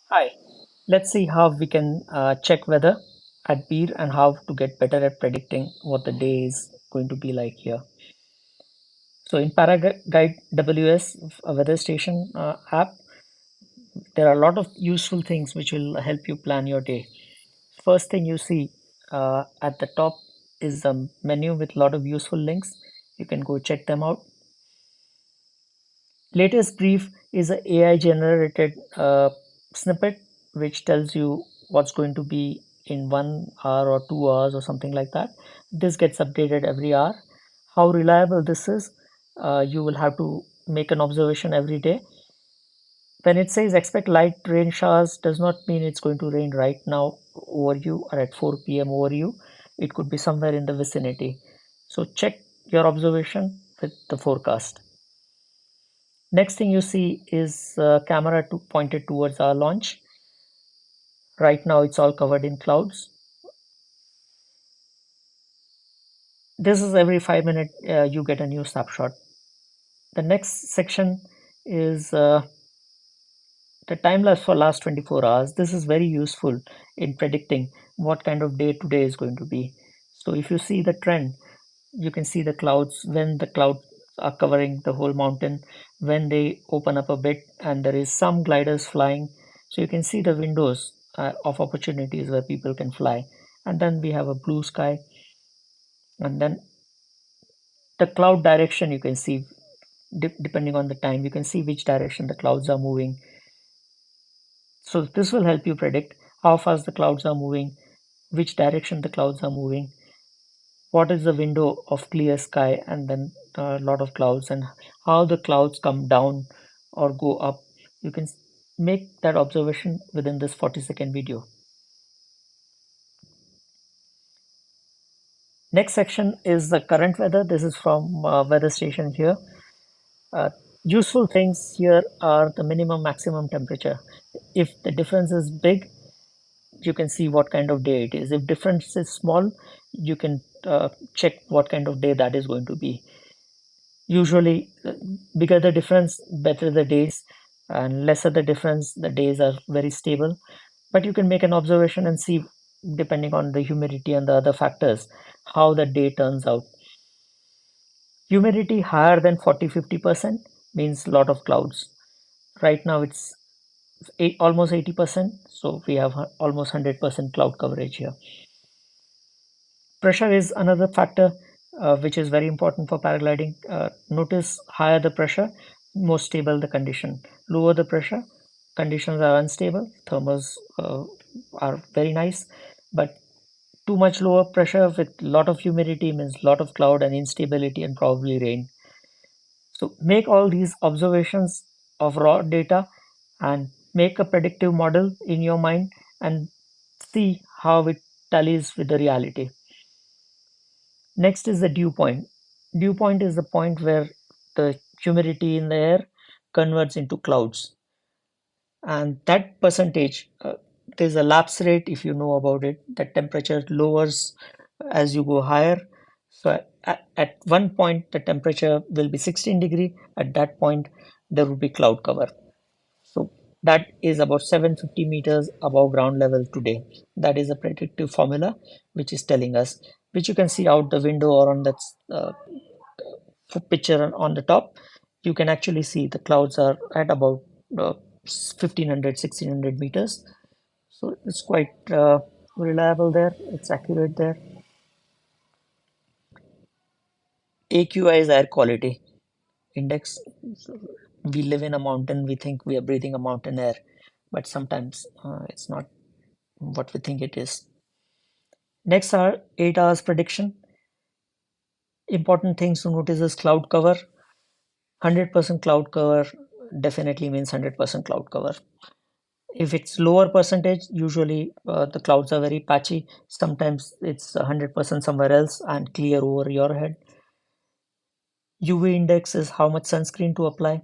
Hi, let's see how we can check weather at Beer and how to get better at predicting what the day is going to be like here. So in Paraguide WS, a weather station app, there are a lot of useful things which will help you plan your day. First thing you see at the top is a menu with a lot of useful links. You can go check them out. Latest brief is a AI generated snippet which tells you what's going to be in 1 hour or 2 hours or something like that. This gets updated every hour. How reliable this is, you will have to make an observation every day. When it says expect light rain showers, does not mean it's going to rain right now over you or at 4 p.m. over you. It could be somewhere in the vicinity. So check your observation with the forecast. Next thing you see is camera pointed towards our launch. Right now it's all covered in clouds. This is every 5 minutes you get a new snapshot. The next section is the time lapse for last 24 hours. This is very useful in predicting what kind of day today is going to be. So if you see the trend, you can see the clouds when the clouds are covering the whole mountain, when they open up a bit and there is some gliders flying. So you can see the windows of opportunities where people can fly. And then we have a blue sky, and then the cloud direction you can see depending on the time, you can see which direction the clouds are moving. So this will help you predict how fast the clouds are moving, which direction the clouds are moving, what is the window of clear sky and then a lot of clouds, and how the clouds come down or go up. You can make that observation within this 40-second video. Next section is the current weather. This is from weather station here. Uh, Useful things here are the minimum maximum temperature. If the difference is big, you can see what kind of day it is. If difference is small, you can check what kind of day that is going to be. Usually, bigger the difference, better the days, and lesser the difference, the days are very stable. But you can make an observation and see, depending on the humidity and the other factors, how the day turns out. Humidity higher than 40-50% means a lot of clouds. Right now it's almost 80%, so we have almost 100% cloud coverage here. Pressure is another factor which is very important for paragliding. Notice higher the pressure, more stable the condition. Lower the pressure, conditions are unstable. Thermals are very nice, but too much lower pressure with lot of humidity means lot of cloud and instability and probably rain. So make all these observations of raw data and make a predictive model in your mind and see how it tallies with the reality. Next is the dew point. Dew point is the point where the humidity in the air converts into clouds. And that percentage, there's a lapse rate if you know about it, that temperature lowers as you go higher. So at one point, the temperature will be 16 degree. At that point, there will be cloud cover. So that is about 750 meters above ground level today. That is a predictive formula which is telling us, which you can see out the window or on that picture on the top. You can actually see the clouds are at about 1500 meters. So it's quite reliable there. It's accurate there. AQI is air quality index. We live in a mountain. We think we are breathing a mountain air, but sometimes it's not what we think it is. Next are 8 hours prediction. Important things to notice is cloud cover. 100% cloud cover definitely means 100% cloud cover. If it's lower percentage, usually the clouds are very patchy. Sometimes it's 100% somewhere else and clear over your head. UV index is how much sunscreen to apply.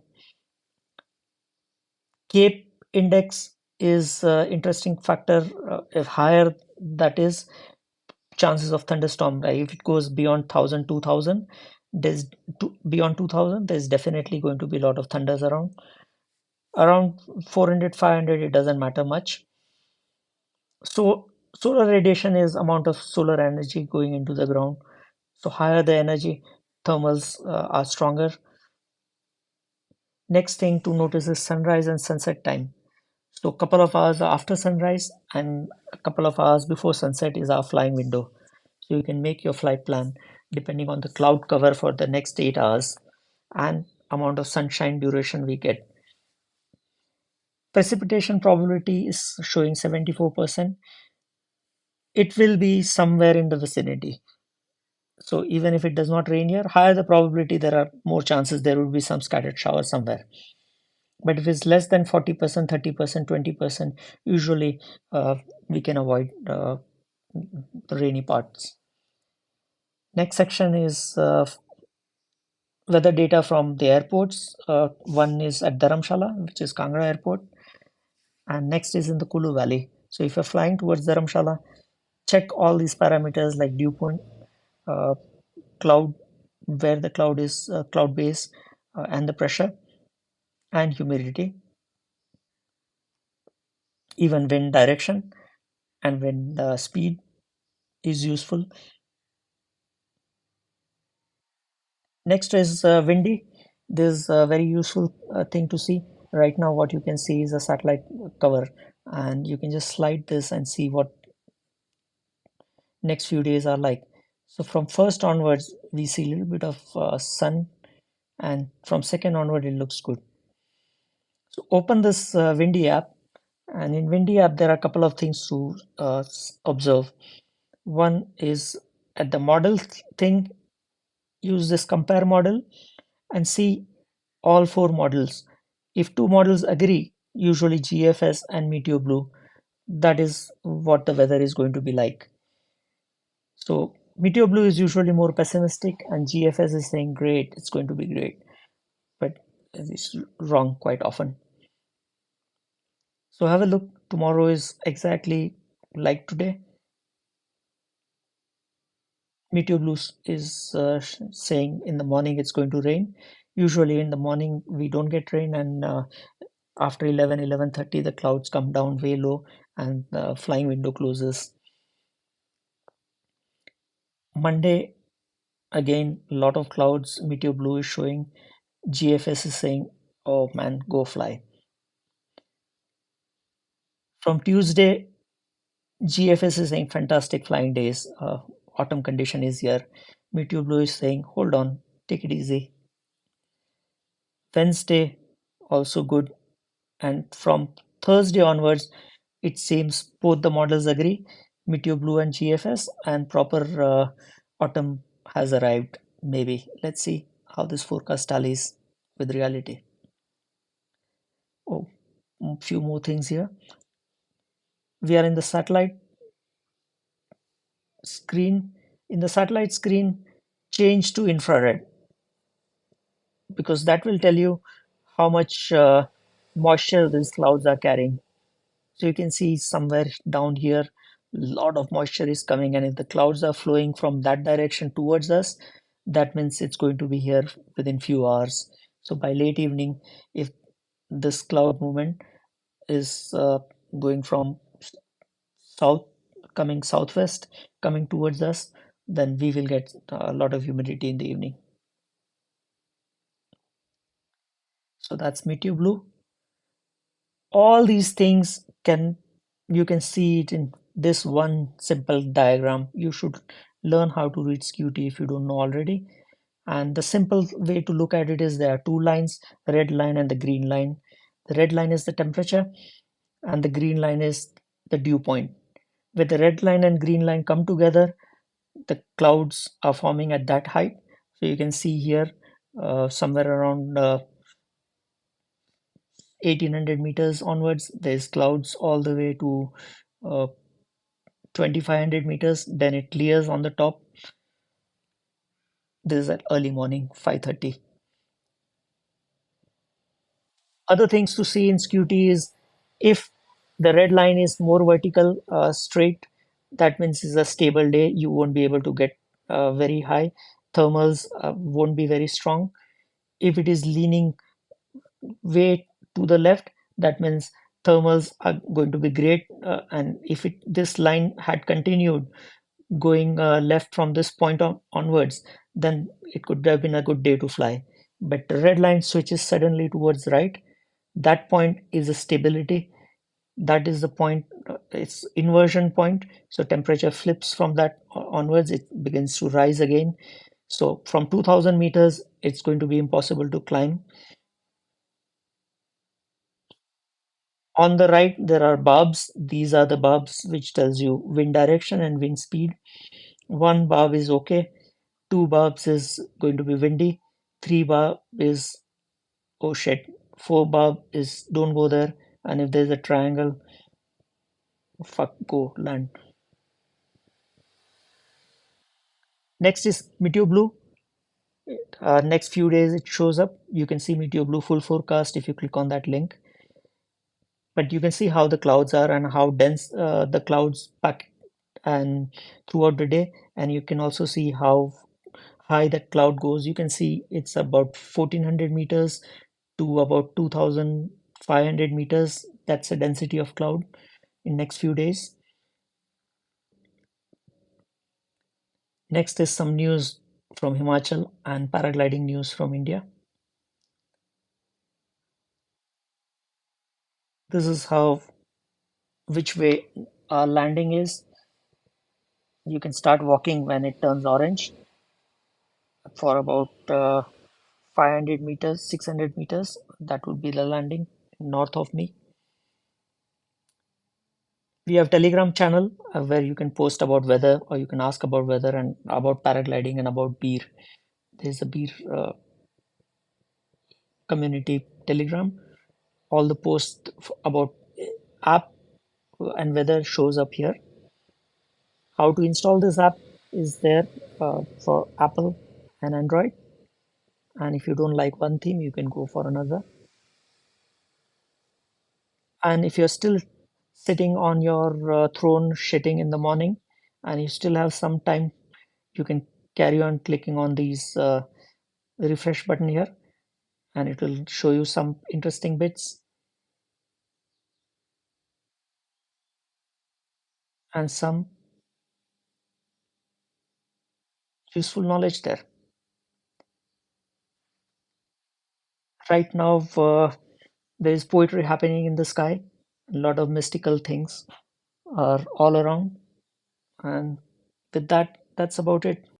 Cape index is interesting factor. If higher that is, chances of thunderstorm, right? If it goes beyond 1000 2000, there's beyond 2000 there's definitely going to be a lot of thunders around. Around 400, 500, it doesn't matter much. So solar radiation is amount of solar energy going into the ground. So higher the energy, thermals are stronger. Next thing to notice is sunrise and sunset time. So a couple of hours after sunrise and a couple of hours before sunset is our flying window. So you can make your flight plan depending on the cloud cover for the next 8 hours and amount of sunshine duration we get. Precipitation probability is showing 74%. It will be somewhere in the vicinity. So even if it does not rain here, higher the probability, there are more chances there will be some scattered shower somewhere. But if it's less than 40%, 30%, 20%, usually we can avoid the rainy parts. Next section is weather data from the airports. One is at Dharamshala, which is Kangra Airport, and next is in the Kulu Valley. So if you're flying towards Dharamshala, check all these parameters like dew point, uh, cloud, where the cloud is, cloud base, and the pressure and humidity, even wind direction and wind speed is useful. Next is windy. This is a very useful thing to see. Right now, what you can see is a satellite cover, and you can just slide this and see what next few days are like. So from first onwards, we see a little bit of sun, and from second onward, it looks good. So open this Windy app, and in Windy app, there are a couple of things to observe. One is at the model thing, use this compare model and see all four models. If two models agree, usually GFS and Meteor Blue, that is what the weather is going to be like. So Meteor Blue is usually more pessimistic, and GFS is saying great, it's going to be great, but it's wrong quite often. So have a look. Tomorrow is exactly like today. Meteor Blue is saying in the morning it's going to rain. Usually in the morning we don't get rain, and after 11, 11:30 the clouds come down way low and the flying window closes. Monday, again, a lot of clouds. Meteor Blue is showing. GFS is saying, oh man, go fly. From Tuesday, GFS is saying fantastic flying days. Autumn condition is here. Meteor Blue is saying, hold on, take it easy. Wednesday, also good. And from Thursday onwards, it seems both the models agree, Meteor Blue and GFS, and proper autumn has arrived. Maybe. Let's see how this forecast tallies with reality. Oh, a few more things here. We are in the satellite screen. In the satellite screen, change to infrared because that will tell you how much moisture these clouds are carrying. So you can see somewhere down here, a lot of moisture is coming, and if the clouds are flowing from that direction towards us, that means it's going to be here within few hours. So by late evening, if this cloud movement is going from south, coming southwest, coming towards us, then we will get a lot of humidity in the evening. So that's Meteor Blue. All these things you can see it in this one simple diagram. You should learn how to read SCUTI if you don't know already. And the simple way to look at it is there are two lines, the red line and the green line. The red line is the temperature and the green line is the dew point. When the red line and green line come together, the clouds are forming at that height. So you can see here somewhere around 1800 meters onwards, there's clouds all the way to 2500 meters. Then it clears on the top. This is at early morning, 5:30. Other things to see in SCUTI is if the red line is more vertical, straight, that means it's a stable day. You won't be able to get very high. Thermals won't be very strong. If it is leaning way to the left, that means thermals are going to be great. And if this line had continued going left from this point onwards, then it could have been a good day to fly. But the red line switches suddenly towards right. That point is a stability. That is the point, it's inversion point. So temperature flips from that onwards, it begins to rise again. So from 2000 meters, it's going to be impossible to climb. On the right, there are barbs. These are the barbs which tells you wind direction and wind speed. One barb is okay. Two barbs is going to be windy. Three barb is oh shit. Four barb is don't go there. And if there's a triangle, fuck, go land. Next is Meteor Blue. Next few days it shows up. You can see Meteor Blue full forecast if you click on that link. But you can see how the clouds are and how dense the clouds pack and throughout the day. And you can also see how high that cloud goes. You can see it's about 1400 meters to about 2500 meters. That's the density of cloud in next few days. Next is some news from Himachal and paragliding news from India. This is how which way our landing is. You can start walking when it turns orange for about 500 meters, 600 meters. That would be the landing north of me. We have Telegram channel where you can post about weather, or you can ask about weather and about paragliding and about beer. There's a beer community Telegram. All the posts about app and weather shows up here. How to install this app is there for Apple and Android. And if you don't like one theme, you can go for another. And if you're still sitting on your throne shitting in the morning and you still have some time, you can carry on clicking on these refresh button here, and it will show you some interesting bits and some useful knowledge there. Right now, there is poetry happening in the sky. A lot of mystical things are all around. And with that, that's about it.